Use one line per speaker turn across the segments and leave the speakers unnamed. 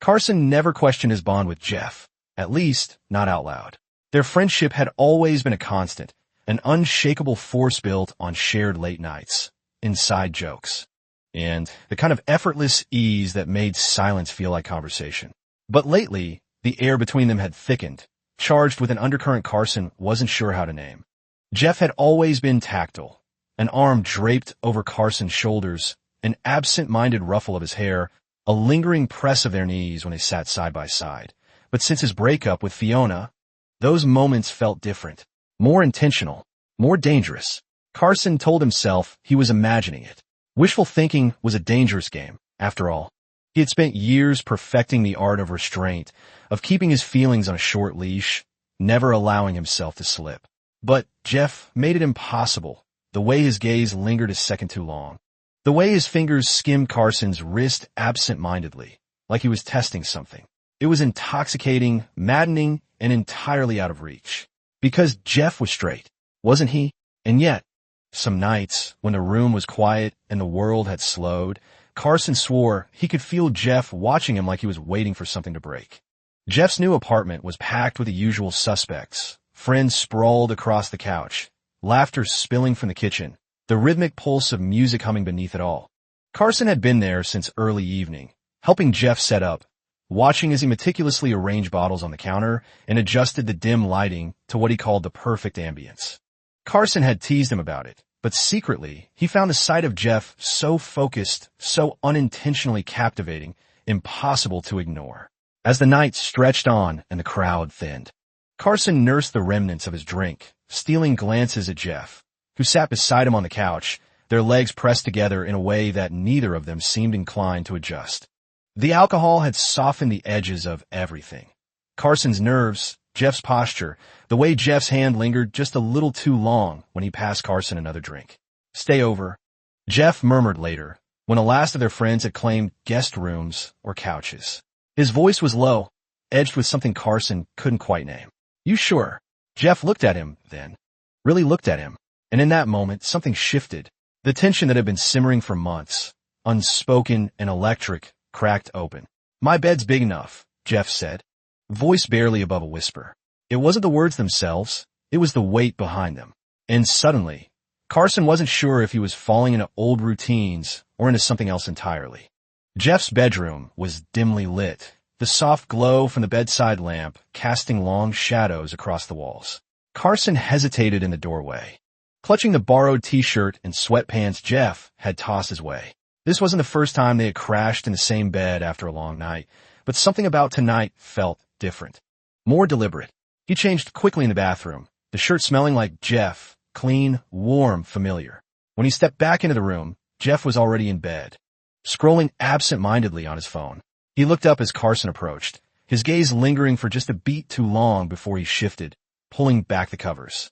Carson never questioned his bond with Jeff, at least not out loud. Their friendship had always been a constant, an unshakable force built on shared late nights, inside jokes, and the kind of effortless ease that made silence feel like conversation. But lately, the air between them had thickened, charged with an undercurrent Carson wasn't sure how to name. Jeff had always been tactile, an arm draped over Carson's shoulders, an absent-minded ruffle of his hair, a lingering press of their knees when they sat side by side. But since his breakup with Fiona, those moments felt different, more intentional, more dangerous. Carson told himself he was imagining it. Wishful thinking was a dangerous game, after all. He had spent years perfecting the art of restraint, of keeping his feelings on a short leash, never allowing himself to slip. But Jeff made it impossible, the way his gaze lingered a second too long. The way his fingers skimmed Carson's wrist absent-mindedly, like he was testing something. It was intoxicating, maddening, and entirely out of reach. Because Jeff was straight, wasn't he? And yet, some nights, when the room was quiet and the world had slowed, Carson swore he could feel Jeff watching him like he was waiting for something to break. Jeff's new apartment was packed with the usual suspects. Friends sprawled across the couch, laughter spilling from the kitchen, the rhythmic pulse of music humming beneath it all. Carson had been there since early evening, helping Jeff set up, watching as he meticulously arranged bottles on the counter and adjusted the dim lighting to what he called the perfect ambience. Carson had teased him about it, but secretly, he found the sight of Jeff so focused, so unintentionally captivating, impossible to ignore. As the night stretched on and the crowd thinned, Carson nursed the remnants of his drink, stealing glances at Jeff, who sat beside him on the couch, their legs pressed together in a way that neither of them seemed inclined to adjust. The alcohol had softened the edges of everything. Carson's nerves, Jeff's posture, the way Jeff's hand lingered just a little too long when he passed Carson another drink. "Stay over," Jeff murmured later, when the last of their friends had claimed guest rooms or couches. His voice was low, edged with something Carson couldn't quite name. "You sure?" Jeff looked at him then, really looked at him, and in that moment something shifted. The tension that had been simmering for months, unspoken and electric, cracked open. "My bed's big enough," Jeff said, voice barely above a whisper. It wasn't the words themselves, it was the weight behind them. And suddenly, Carson wasn't sure if he was falling into old routines or into something else entirely. Jeff's bedroom was dimly lit, the soft glow from the bedside lamp casting long shadows across the walls. Carson hesitated in the doorway, clutching the borrowed t-shirt and sweatpants Jeff had tossed his way. This wasn't the first time they had crashed in the same bed after a long night, but something about tonight felt different, more deliberate. He changed quickly in the bathroom, the shirt smelling like Jeff, clean, warm, familiar. When he stepped back into the room, Jeff was already in bed, scrolling absent-mindedly on his phone. He looked up as Carson approached, his gaze lingering for just a beat too long before he shifted, pulling back the covers.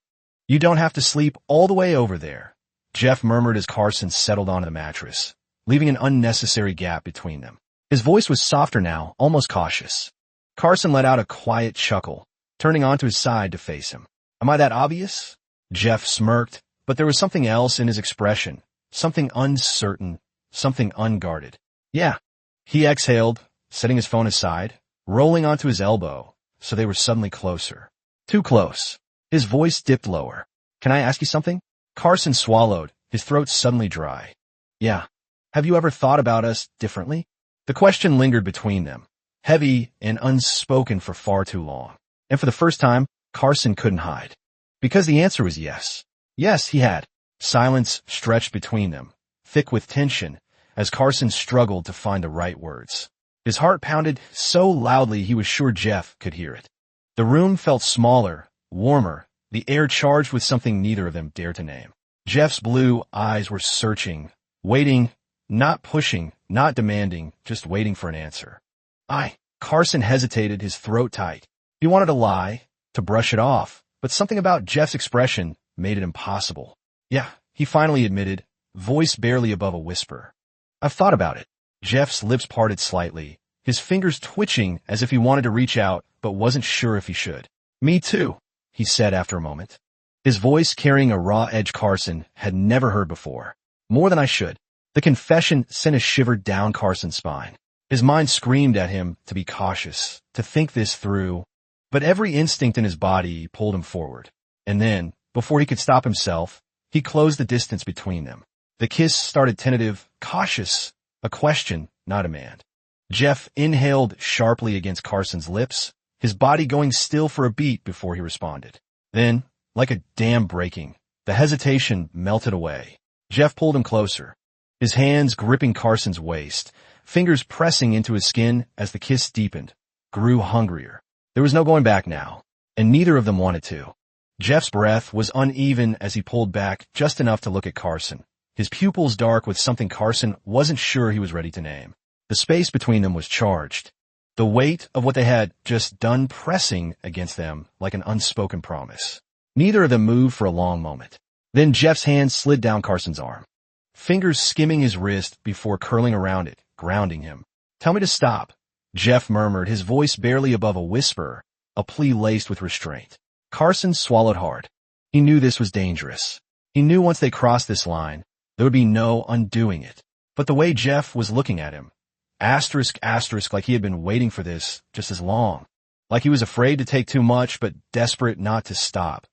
"You don't have to sleep all the way over there," Jeff murmured as Carson settled onto the mattress, leaving an unnecessary gap between them. His voice was softer now, almost cautious. Carson let out a quiet chuckle, turning onto his side to face him. "Am I that obvious?" Jeff smirked, but there was something else in his expression, something uncertain, something unguarded. "Yeah." He exhaled, setting his phone aside, rolling onto his elbow, so they were suddenly closer. Too close. His voice dipped lower. "Can I ask you something?" Carson swallowed, his throat suddenly dry. "Yeah. Have you ever thought about us differently?" The question lingered between them, heavy and unspoken for far too long. And for the first time, Carson couldn't hide. Because the answer was yes. Yes, he had. Silence stretched between them, thick with tension, as Carson struggled to find the right words. His heart pounded so loudly he was sure Jeff could hear it. The room felt smaller, warmer, the air charged with something neither of them dared to name. Jeff's blue eyes were searching, waiting, not pushing, not demanding, just waiting for an answer. Carson hesitated, his throat tight. He wanted to lie, to brush it off, but something about Jeff's expression made it impossible. "Yeah," he finally admitted, voice barely above a whisper. "I've thought about it." Jeff's lips parted slightly, his fingers twitching as if he wanted to reach out but wasn't sure if he should. "Me too," he said after a moment, his voice carrying a raw edge Carson had never heard before. "More than I should." The confession sent a shiver down Carson's spine. His mind screamed at him to be cautious, to think this through, but every instinct in his body pulled him forward. And then, before he could stop himself, he closed the distance between them. The kiss started tentative, cautious, a question, not a demand. Jeff inhaled sharply against Carson's lips, his body going still for a beat before he responded. Then, like a dam breaking, the hesitation melted away. Jeff pulled him closer, his hands gripping Carson's waist, fingers pressing into his skin as the kiss deepened, grew hungrier. There was no going back now, and neither of them wanted to. Jeff's breath was uneven as he pulled back just enough to look at Carson, his pupils dark with something Carson wasn't sure he was ready to name. The space between them was charged, the weight of what they had just done pressing against them like an unspoken promise. Neither of them moved for a long moment. Then Jeff's hand slid down Carson's arm, fingers skimming his wrist before curling around it, grounding him. "Tell me to stop," Jeff murmured, his voice barely above a whisper, a plea laced with restraint. Carson swallowed hard. He knew this was dangerous. He knew once they crossed this line, there would be no undoing it. But the way Jeff was looking at him, asterisk, like he had been waiting for this just as long. Like he was afraid to take too much, but desperate not to stop.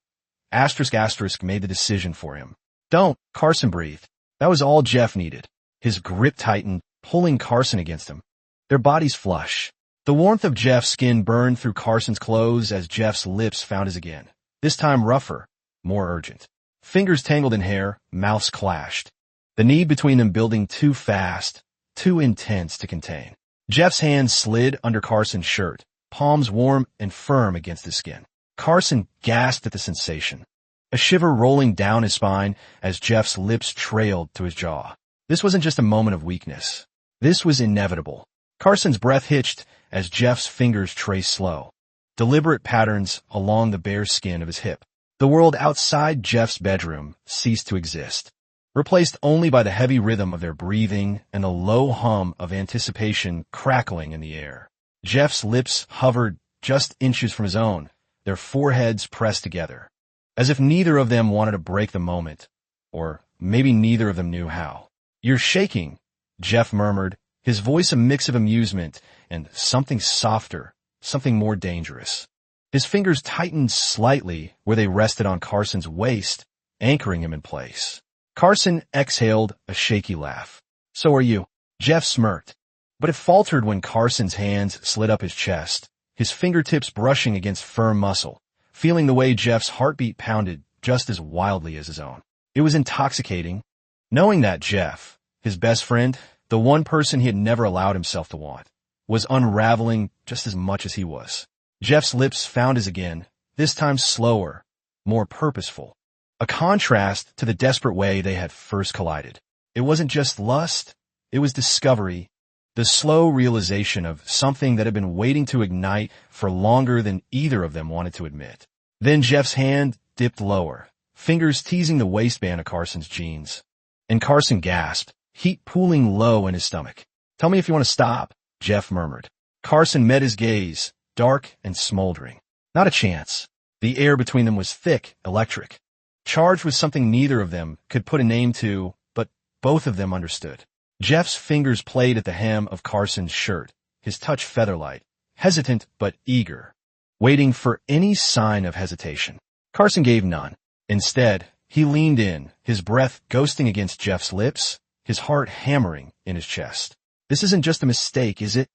Asterisk made the decision for him. "Don't," Carson breathed. That was all Jeff needed. His grip tightened, pulling Carson against him. Their bodies flush. The warmth of Jeff's skin burned through Carson's clothes as Jeff's lips found his again. This time rougher, more urgent. Fingers tangled in hair, mouths clashed. The need between them building too fast, too intense to contain. Jeff's hands slid under Carson's shirt, palms warm and firm against his skin. Carson gasped at the sensation, a shiver rolling down his spine as Jeff's lips trailed to his jaw. This wasn't just a moment of weakness. This was inevitable. Carson's breath hitched as Jeff's fingers traced slow, deliberate patterns along the bare skin of his hip. The world outside Jeff's bedroom ceased to exist, replaced only by the heavy rhythm of their breathing and the low hum of anticipation crackling in the air. Jeff's lips hovered just inches from his own, their foreheads pressed together, as if neither of them wanted to break the moment, or maybe neither of them knew how. "You're shaking," Jeff murmured, his voice a mix of amusement and something softer, something more dangerous. His fingers tightened slightly where they rested on Carson's waist, anchoring him in place. Carson exhaled a shaky laugh. "So are you." Jeff smirked, but it faltered when Carson's hands slid up his chest, his fingertips brushing against firm muscle, feeling the way Jeff's heartbeat pounded just as wildly as his own. It was intoxicating, knowing that Jeff, his best friend, the one person he had never allowed himself to want, was unraveling just as much as he was. Jeff's lips found his again, this time slower, more purposeful, a contrast to the desperate way they had first collided. It wasn't just lust, it was discovery, the slow realization of something that had been waiting to ignite for longer than either of them wanted to admit. Then Jeff's hand dipped lower, fingers teasing the waistband of Carson's jeans. And Carson gasped, heat pooling low in his stomach. "Tell me if you want to stop," Jeff murmured. Carson met his gaze, dark and smoldering. Not a chance. The air between them was thick, electric, charged with something neither of them could put a name to, but both of them understood. Jeff's fingers played at the hem of Carson's shirt, his touch featherlight, hesitant but eager, waiting for any sign of hesitation. Carson gave none. Instead, he leaned in, his breath ghosting against Jeff's lips, his heart hammering in his chest. "This isn't just a mistake, is it?"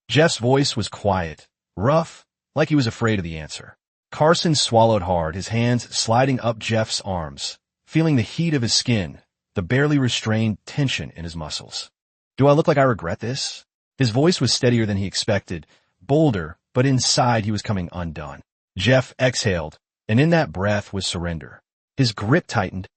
Jeff's voice was quiet, rough, like he was afraid of the answer. Carson swallowed hard, his hands sliding up Jeff's arms, feeling the heat of his skin, the barely restrained tension in his muscles. "Do I look like I regret this?" His voice was steadier than he expected, bolder, but inside he was coming undone. Jeff exhaled, and in that breath was surrender. His grip tightened,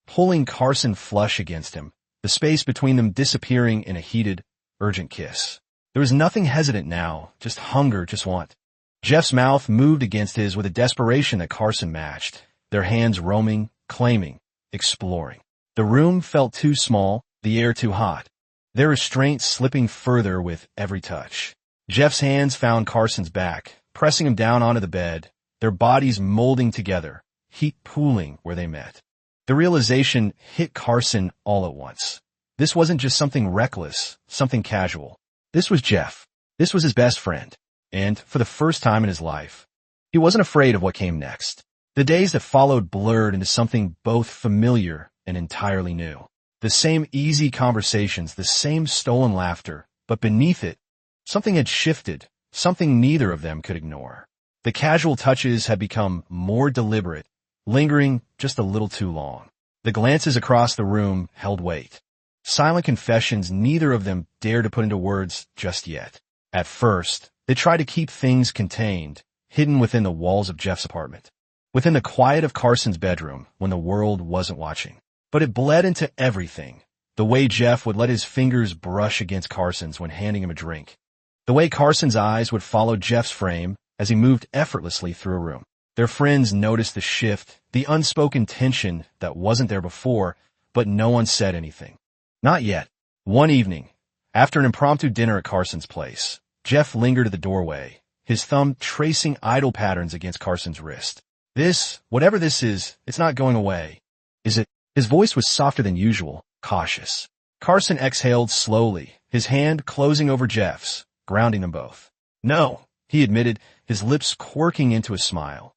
pulling Carson flush against him, the space between them disappearing in a heated, urgent kiss. There was nothing hesitant now, just hunger, just want. Jeff's mouth moved against his with a desperation that Carson matched, their hands roaming, claiming, exploring. The room felt too small, the air too hot, their restraint slipping further with every touch. Jeff's hands found Carson's back, pressing him down onto the bed, their bodies molding together, heat pooling where they met. The realization hit Carson all at once. This wasn't just something reckless, something casual. This was Jeff. This was his best friend. And for the first time in his life, he wasn't afraid of what came next. The days that followed blurred into something both familiar and entirely new. The same easy conversations, the same stolen laughter, but beneath it, something had shifted, something neither of them could ignore. The casual touches had become more deliberate, lingering just a little too long. The glances across the room held weight. Silent confessions neither of them dared to put into words just yet. At first, they tried to keep things contained, hidden within the walls of Jeff's apartment, within the quiet of Carson's bedroom when the world wasn't watching. But it bled into everything. The way Jeff would let his fingers brush against Carson's when handing him a drink. The way Carson's eyes would follow Jeff's frame as he moved effortlessly through a room. Their friends noticed the shift, the unspoken tension that wasn't there before, but no one said anything. Not yet. One evening, after an impromptu dinner at Carson's place, Jeff lingered at the doorway, his thumb tracing idle patterns against Carson's wrist. This, whatever this is, it's not going away. Is it? His voice was softer than usual, cautious. Carson exhaled slowly, his hand closing over Jeff's, grounding them both. No, he admitted, his lips quirking into a smile.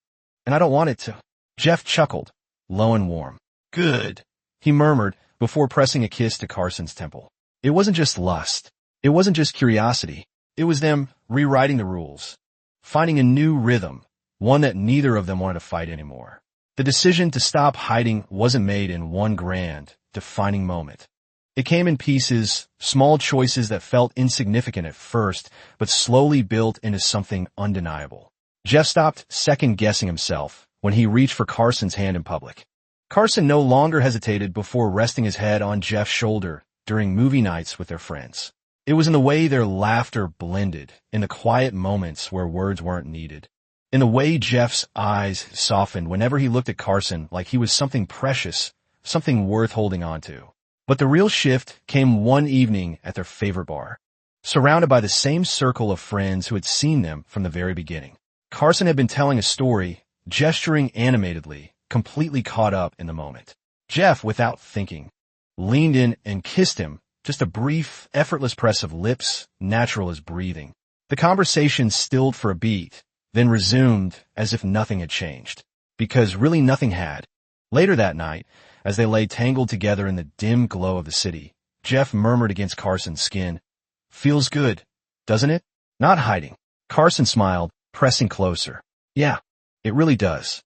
And I don't want it to. Jeff chuckled, low and warm. Good, he murmured before pressing a kiss to Carson's temple. It wasn't just lust. It wasn't just curiosity. It was them rewriting the rules, finding a new rhythm, one that neither of them wanted to fight anymore. The decision to stop hiding wasn't made in one grand, defining moment. It came in pieces, small choices that felt insignificant at first, but slowly built into something undeniable. Jeff stopped second-guessing himself when he reached for Carson's hand in public. Carson no longer hesitated before resting his head on Jeff's shoulder during movie nights with their friends. It was in the way their laughter blended, in the quiet moments where words weren't needed. In the way Jeff's eyes softened whenever he looked at Carson like he was something precious, something worth holding on to. But the real shift came one evening at their favorite bar, surrounded by the same circle of friends who had seen them from the very beginning. Carson had been telling a story, gesturing animatedly, completely caught up in the moment. Jeff, without thinking, leaned in and kissed him, just a brief, effortless press of lips, natural as breathing. The conversation stilled for a beat, then resumed as if nothing had changed. Because really nothing had. Later that night, as they lay tangled together in the dim glow of the city, Jeff murmured against Carson's skin, "Feels good, doesn't it?" Not hiding. Carson smiled, pressing closer. "Yeah, it really does."